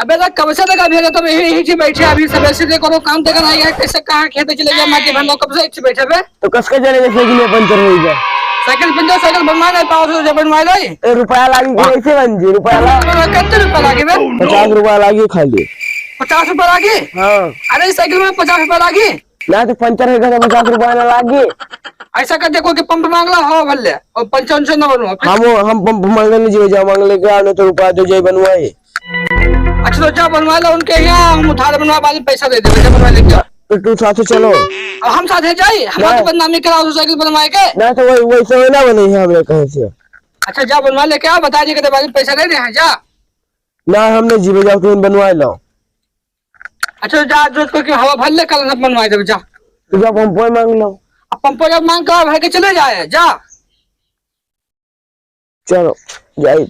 अबे तो कब से तक भेजा तुम यही ही बैठे अभी सब ऐसे करो काम देखा नहीं है कैसे कहाँ खेते चले गए माटी भरना कब से इच्छे बैठे बे तो कसके चले गए साइकिल में पंचर हो गया। साइकिल पंचर साइकिल बनवा नहीं पाओ तो जब बनवा लो रुपया लागी कैसे बन जी रुपया कितने रुपया लागे बे 50 रुपया लागी खाली 50 रुपया लागे। हाँ अरे साइकिल में 50 रुपया लागे ना तो पंचर है 50 रुपया ना लागी। ऐसा कर देखो कि पंप मांगला हो भले और 55 ना बनवा हम पंप मांगने जी जा मांगले के आने तो रुपया दे जाए बनवाए। अच्छा तो जा बनवा लो उनके यहाँ हम उधार बनवा वाले पैसा दे देंगे जब बनवा लेंगे तो तू साथ चलो अब हम साथ जाए हमारे बदनामी कराओ तो साइकिल बनवाए के ना तो वैसे ना बने है हमने कहे से। अच्छा जा बनवा लेके आओ बता दिए कि पैसा दे दे जा ना हमने जीवे जाओ तुम बनवा लो। अच्छा जा जो को हवा भर ले कल सब बनवा दे जा तू जा पंप मांग लो अब पंपो जब मांग कर भर के चले जाए जा चलो जाए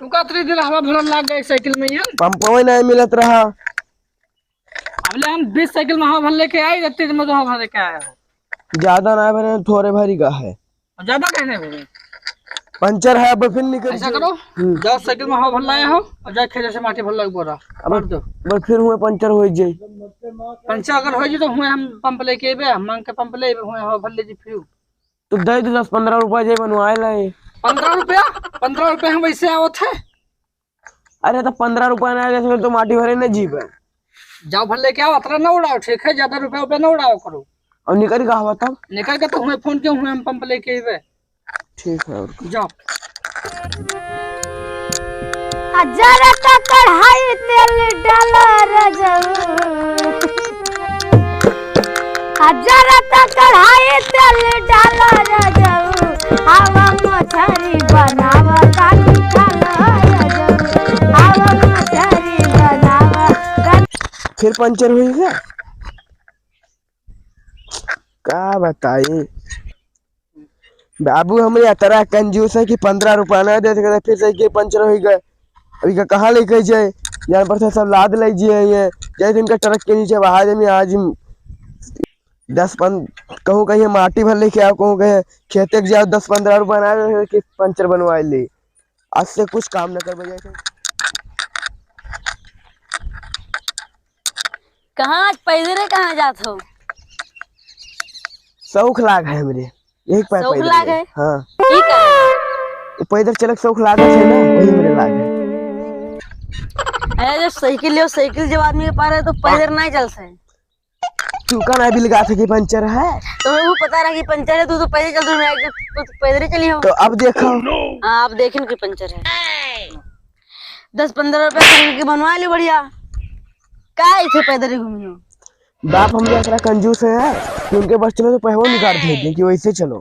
तू का 3 दिन हवा भरन लाग गए साइकिल में ये पंप में नहीं मिलत रहा। अबले हम 20 साइकिल में हवा भर लेके आए जत्ते में तो हवा भर के आए हो ज्यादा ना भरे थोड़े भरी का है ज्यादा कहने में पंचर है अब फिर निकल ऐसा करो 10 साइकिल में हवा भर लाए हो और जा खेत से माटी भर लग बोरा अब दो बस फिर हुए पंचर हो जाए पंचर अगर हो जी तो हुए हम पंप लेके आबे हम मांग के पंप ले हुए हवा भर ले जी फिर तो दे दे 10-15 रुपया जे बनवाए लाए 15 रुपया हम वैसे आवत है। अरे तो 15 रुपया ना आगे तो माटी भरे न जीव जाओ भर लेके आओ अतरा ना उड़ाओ ठीक है ज्यादा रुपया ना उड़ाओ करो और निकल का हवा तब निकल के तो हुए फोन क्यों हुए हम पंप लेके आबे ठीक है जाओ जरा ता कढ़ाई तेल डाला रजऊ जरा ता कढ़ाई तेल डाला रजऊ हवा मछरी बनावा ताकि खाला रजऊ हवा मछरी बनावा फिर पंचर हुई है क्या बताइए बाबू हमें इतना कंजूस है कि 15 रुपया ना दे सकते फिर साइकिल पंचर हो गए अभी का कहाँ लेके जाए यहाँ पर से सब लाद लीजिए ये जैसे इनका ट्रक के नीचे बहा दे आज 10-15 कहूँ कहीं माटी भर लेके आओ कहूँ कहीं खेते जाओ 10-15 रुपया ना दे कि पंचर बनवा ले आज से कुछ काम न कर बजाए कहाँ पैदल कहाँ जात हो शौक लाग है मेरे एक शौक लाग है हाँ ठीक है पैदल चलक शौक लाग है ना वही मेरे लाग है। अरे जब साइकिल ले साइकिल जब आदमी के पास है तो पैदल नहीं चल से तू का नहीं भी लगा था कि पंचर है तो वो पता रहा कि पंचर है तू तो पैदल चल रहा है तो पैदल ही चली हो तो अब देखो हाँ अब देखें कि पंचर है 10-15 रुपया खरीद के बनवा ले बढ़िया क्या इसे पैदल ही घूमी हो बाप हम इतना कंजूस है कि उनके बस चलो तो पैसा निकाल देते कि वैसे चलो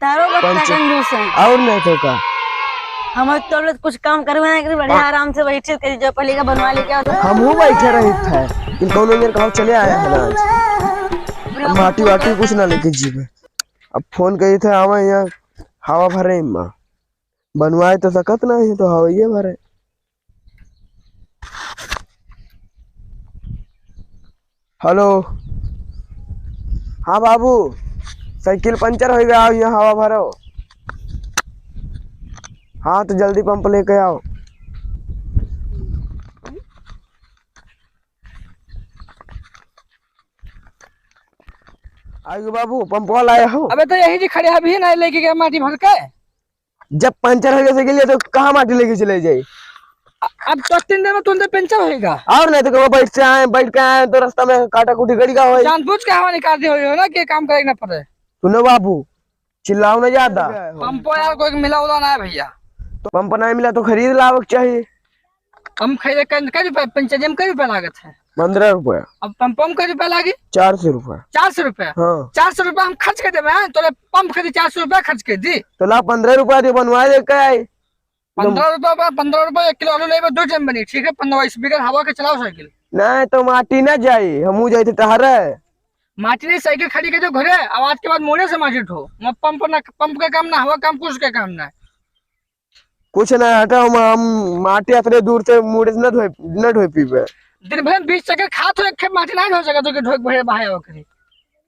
तारो बच्चा कंजूस है और नहीं तो का हम तो कुछ काम करवे नहीं करी बढ़िया आराम से बैठे करी जो पहले का बनवा ले क्या होता हम बैठे रहे थे कि कौन इंजन कहाँ चले आया है आज माटी वाटी कुछ ना लेके जीवे अब फोन कही थे आवा यहाँ हवा भरे माँ बनवाए तो सकत नहीं तो हवा ये भरे हेलो हाँ बाबू साइकिल पंचर हो गया यहाँ हवा भरो हाँ तो जल्दी पंप लेके आओ आगे बाबू पंप वाला आया हो अबे तो यही जी खड़े अभी नहीं लेके गया माटी भर के जब पंचर हो गया साइकिल तो कहाँ माटी लेके चले जाए अब 2-3 दिन में तुरंत पंचर होएगा और नहीं तो कहो बैठ के आए तो रास्ता में काटा कुटी गड़ी का हो जानबूझ के हवा निकाल दी हो ना कि काम करे ना पड़े सुनो बाबू चिल्लाओ ना ज्यादा पंपो यार कोई मिला उला ना है भैया तो पंप नहीं मिला तो खरीद लाओ चाहिए हम खरीदे कई रुपए पंचर में कई रुपए लागत है 15 रुपया अब पंप कई रुपया लागी 400 रुपया 400 रुपया हाँ 400 रुपया हम खर्च कर देवे तो पंप खरीद 400 रुपया खर्च कर दी तो ला 15 रुपया दे बनवा दे के आए 15 रुपया 1 किलो आलू लेबे 2 टाइम बनी ठीक है 15-20 बीघा हवा के चलाओ साइकिल नहीं तो माटी ना जाए हम जाए थे टहरे माटी ने साइकिल खड़ी के जो घरे आवाज के बाद मोड़े से माटी ठो पंप का काम ना हवा काम कुछ का काम ना कुछ ना हटा हम माटी अतरे दूर से मुड़े से न ढोई पीबे दिन भर 20 चक्कर खा तो एक माटी नहीं हो सका तो के ढोक भरे बहाया करी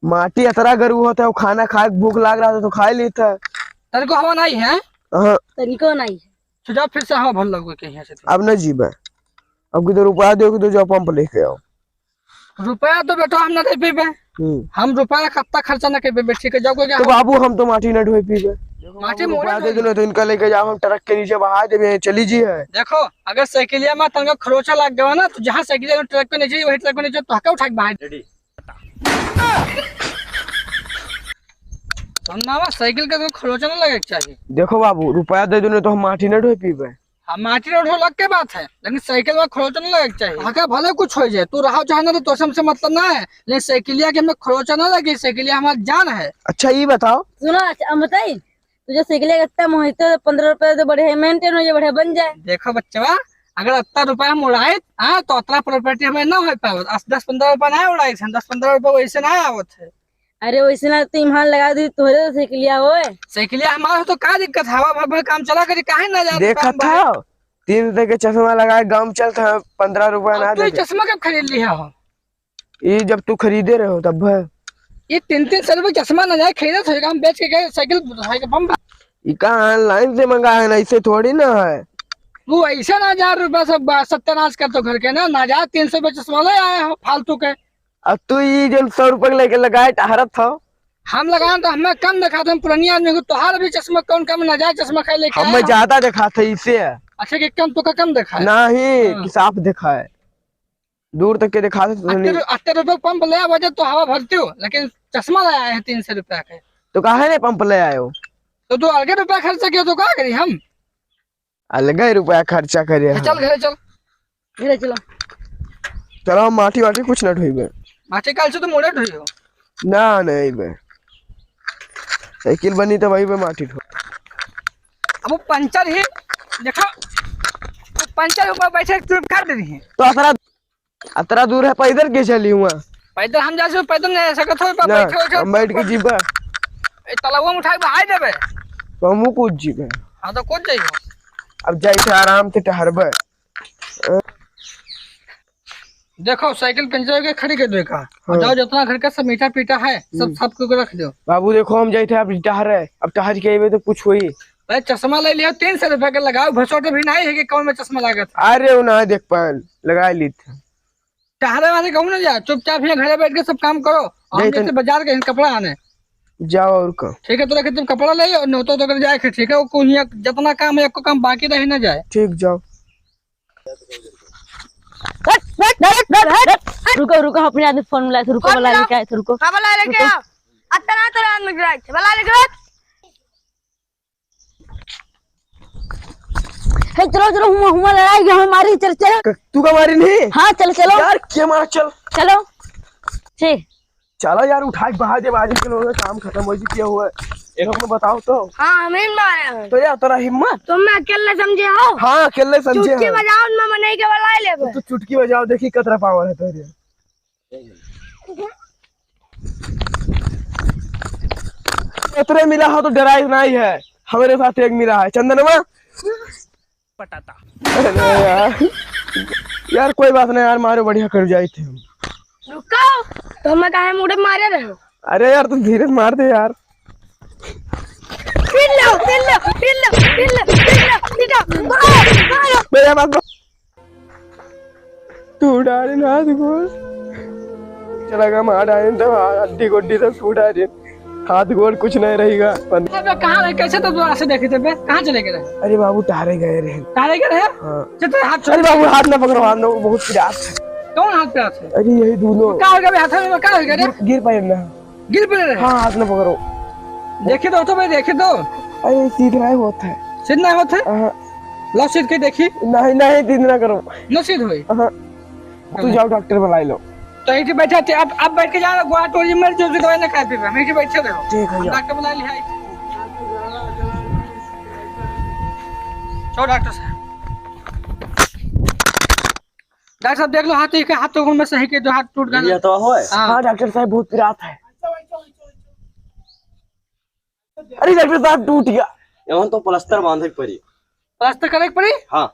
माटी अतरा गरु होता है खाना खाए भूख लाग रहा था तो खा ली था तेरे को हवा नहीं है? हाँ तनिको नहीं है। तो जाओ फिर से हवा भर लगो के यहाँ से। अब न जीबे, अब किधर रुपया दो तो जाओ पंप लेके आओ। रुपया तो बेटा हम ना दे पीबे, हम रुपया कत्ता खर्चा ना कर ठीक है। जाओ तो बाबू हम तो माटी न ढोई पीबे, माटी रुपया मोड़े दे दो तो इनका लेके जाओ, हम ट्रक के नीचे बहा देवे, चली जी है। देखो अगर साइकिलिया में तंग खरोचा लग गया ना तो जहाँ साइकिल ट्रक पे नीचे वही ट्रक पे नीचे तो हका उठा के बाहर सुनना साइकिल का तो खरोचा ना लगे चाहिए। देखो बाबू रुपया दे दो तो हम माटी न ढोई पीबे। हम माटी रोड लग के बात है, लेकिन साइकिल में खरोचा नहीं लगे चाहिए। हका भले कुछ हो जाए तू रहा चाहे ना तो हमसे मतलब ना है, लेकिन साइकिलिया के हमें खरोचा ना लगे, साइकिलिया हमारी जान है। अच्छा ये बताओ, सुनो हम बताई तुझे साइकिल कितना मोहित 15 रुपए तो बढ़िया मेंटेन हो जाए, बढ़िया बन जाए। देखो बच्चा अगर इतना रुपया हम उड़ाए तो उतना प्रॉपर्टी हमें ना हो पाए। 10-15 रुपया ना उड़ाए, 10-15 रुपया वैसे ना आवत है। अरे वैसे ना तो ईमान लगा दी तोरे तो साइकिलिया होए। साइकिलिया हमारा तो क्या दिक्कत है, हवा भर काम चला कर काहे ना जा। देखा था 3 रुपए के चश्मा लगाए गाँव चलता है, 15 रुपया ना तू दे। चश्मा कब खरीद लिया हो? ये जब तू खरीदे रहे हो तब है। ये 300 रुपये चश्मा ना जाए खरीदा था, हम बेच के गए साइकिल पंप। ये कहाँ ऑनलाइन से मंगाया है ना, ऐसे थोड़ी ना है। तू ऐसे ना 1000 रुपया सब सत्यानाश कर तो घर के ना जा 300 रुपये चश्मा ले आए हो फालतू के। अब तू ये जो 100 रुपए लेके लगाए टहरत था, हम लगाए तो हमें कम दिखा था, हम पुरानी आदमी को। तोहार भी चश्मा कौन कम ना जाए चश्मा खाई लेके हमें ज्यादा दिखा था इसे। अच्छा कि कम तो का कम दिखा है? नहीं कि साफ दिखा है, दूर तक के दिखा था। 80 रुपये पंप ले वजह तो हवा भरती हो, लेकिन चश्मा ले आए हैं 300 रुपया के। तो काहे ने पंप ले आए हो? तो तू अलग रुपया खर्चा किया तो क्या करी हम? अलग ही रुपया खर्चा करे। चल घरे चल, घरे चलो। चलो हम माटी वाटी कुछ न ढोइबे। माटी काल से तो मोड़े ढोई हो ना नहीं बे, साइकिल बनी तो वही पे माटी ढो। अब वो पंचर ही देखो, वो पंचर ऊपर बैठे ट्रिप कर दे रही है। तो अतरा दूर है, पैदल के चली हुआ? पैदल हम जा पैदल नहीं सकत हो, ना हम बैठ के जीबे, तलावा में उठा के बहाई देबे तो हमू कूद जीबे। हाँ तो कूद जाइयो। अब जाइए आराम से टहरबे। देखो साइकिल पंचर के खड़ी कर दो का, और जाओ जितना घर का सब मीठा पीटा है सब को रख दो। बाबू देखो हम जाए थे, अब टहरे, अब टहर के आइबे तो कुछ हुई। भाई चश्मा ले लिया 300 रुपया का, लगाओ भसोट भी नहीं है कि कौन में चश्मा लगा था। अरे वो ना देख पाए, लगा ली थे। टहरे वाले कहूँ ना जा, चुपचाप यहाँ घरे बैठ के सब काम करो। हम जैसे बाजार के कपड़ा आने जाओ और का। ठीक है, तो रखे तुम कपड़ा ले और नोतो तो कर जाए। ठीक है, वो कुछ जितना काम है आपको काम बाकी रह ना जाए। ठीक जाओ। रुको रुको, अपने आदमी फोन मिला, रुको बुला लेके आए, रुको बुला लेके आओ। अतना तो रात में गिराए थे, बुला लेके आओ। हे चलो चलो, हुआ लड़ाई गया हमारी, चल चल। तू का मारी नहीं? हाँ चल चलो यार क्या मार, चल चलो। ठीक चलो यार, उठा के बहा दे, बाजी के लोग काम खत्म हो किया हुआ है। एक में बताओ तो। हाँ हमें मारे हैं। तो यार तेरा हिम्मत, तुम मैं अकेले समझे हो? हाँ अकेले समझे चुटकी हैं। बजाओ उनमें मनाई के बुला ले। तो चुटकी बजाओ, देखी कतरा पावर है तेरे। कतरे मिला हो तो डराई नहीं है, हमारे साथ एक मिला है चंदनवा पटाता। अरे यार कोई बात नहीं यार, मारे बढ़िया कर जाए थे हम। रुको, तो हमें काहे मुड़े मारे रहे हो? अरे यार तुम धीरे मार दे यार। फिर लो फिर लो फिर लो फिर लो फिर लो फिर लो। मेरा बात तू डाले ना गोल चला गा, मार डाले तो हड्डी गोड्डी सब टूट आ रही, हाथ गोल कुछ नहीं रहेगा। कहाँ रहे कैसे तो ऐसे देखे थे, कहाँ चले गए? अरे बाबू टहरे गए रहे। टहरे गए? हाँ। हाथ अरे बाबू हाथ ना पकड़ो, हाथ ना, बहुत पिरात है। कौन हाथ पे थे? अरे यही दोनों क्या हो गया हाथ में? क्या हो गया? गिर पाए ना, गिर पड़े रहे? हाँ हाथ ना पकड़ो। देखे तो भाई, देखे तो। अरे सीधा है होता है, सीध नहीं होते? लो सीध के देखी। नहीं नहीं सीध ना करो, न सीध हुई। तू जाओ डॉक्टर बुला लो। तो यही बैठे थे, अब बैठ के जाना गोवा टोरी में जो दवाई ना खा पी, हम यही बैठे रहो। ठीक है डॉक्टर बुला लिया। चलो डॉक्टर साहब, डॉक्टर साहब देख लो हाथ के हाथों में सही के जो हाथ टूट गया। ये तो है। हाँ डॉक्टर साहब बहुत पिरात है। अरे डॉक्टर साहब टूट गया। एवं तो प्लास्टर बांधे पड़ी। प्लास्टर करे पड़ी? हाँ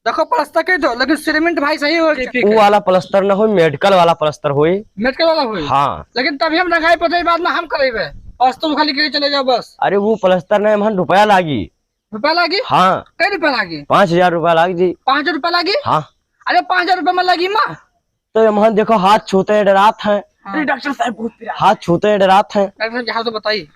देखो प्लास्टर कर दो, लेकिन सीमेंट भाई सही हो। वो वाला प्लास्टर ना हो, मेडिकल वाला प्लास्टर होई। मेडिकल वाला हुई? हाँ लेकिन तभी हम रंगाई पताई बाद में हम करेबे। प्लास्टर खाली करके चले जाओ बस। अरे वो प्लास्टर नहीं मन रुपया लागी। रुपया लागी? हाँ कई रुपया लागी? 5000 रुपया लाग जी। 5,000 रुपया लागी? हाँ अरे 5,000 रुपया में लगी माँ। तो ये महन देखो हाथ छूते हैं डरात हैं। अरे डॉक्टर साहब बहुत पिरा। हाथ छूते हैं डरात हैं। डॉक्टर साहब यहाँ तो बताइए,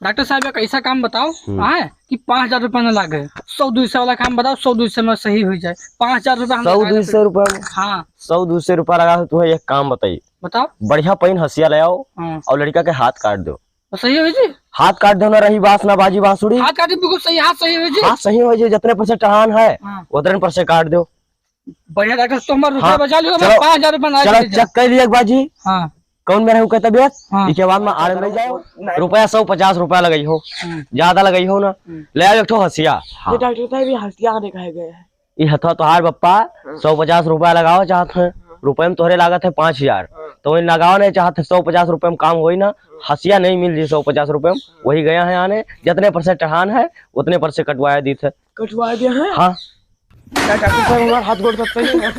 डॉक्टर साहब एक ऐसा काम बताओ हाँ कि 5,000 रुपया न लागे। 100-200 वाला काम बताओ, 100-200 में सही हो जाए। 5,000 रुपया हम 100-200 रुपया में? हाँ 100-200 रुपया लगा तो तुम्हें एक काम बताइए, बताओ। बढ़िया पैन हंसिया ले आओ हाँ और लड़का के हाथ काट दो। तो सही हो जी? हाथ काट दो ना, रही बास ना बाजी बांसुरी। हाथ काटी बिल्कुल सही, हाथ सही हो जी। हाथ सही हो जी, जितने परसेंट टहान है हाँ। उतने परसेंट काट दो। बढ़िया डॉक्टर, तो हमारा रुपया हाँ, बचा लियो। चलो। 5,000 रुपया ना चलो दीजिए। चेक कर लिया एक बाजी। हाँ कौन में रहू के तबियत? हाँ। इसके बाद में आड़ में जाओ। रुपया 150 रुपया लगाई हो, ज्यादा लगाई हो ना। ले आओ एक ठो हंसिया। हाँ। डॉक्टर साहब ये हंसिया आने कहे गए हैं। ये हथवा तोहार बप्पा 150 रुपया लगाओ चाहते हैं। रुपये में तोहरे लागत है 5,000, तो वही लगाओ नहीं चाहते। 150 रुपये में काम होई ना। हंसिया नहीं मिल रही 150 रुपये में, वही गया है आने। जितने परसेंट टहान है उतने परसेंट कटवाया दी थे। कटवा दिया है। हाँ डॉक्टर साहब हमारा हाथ गोड़ सकते हैं।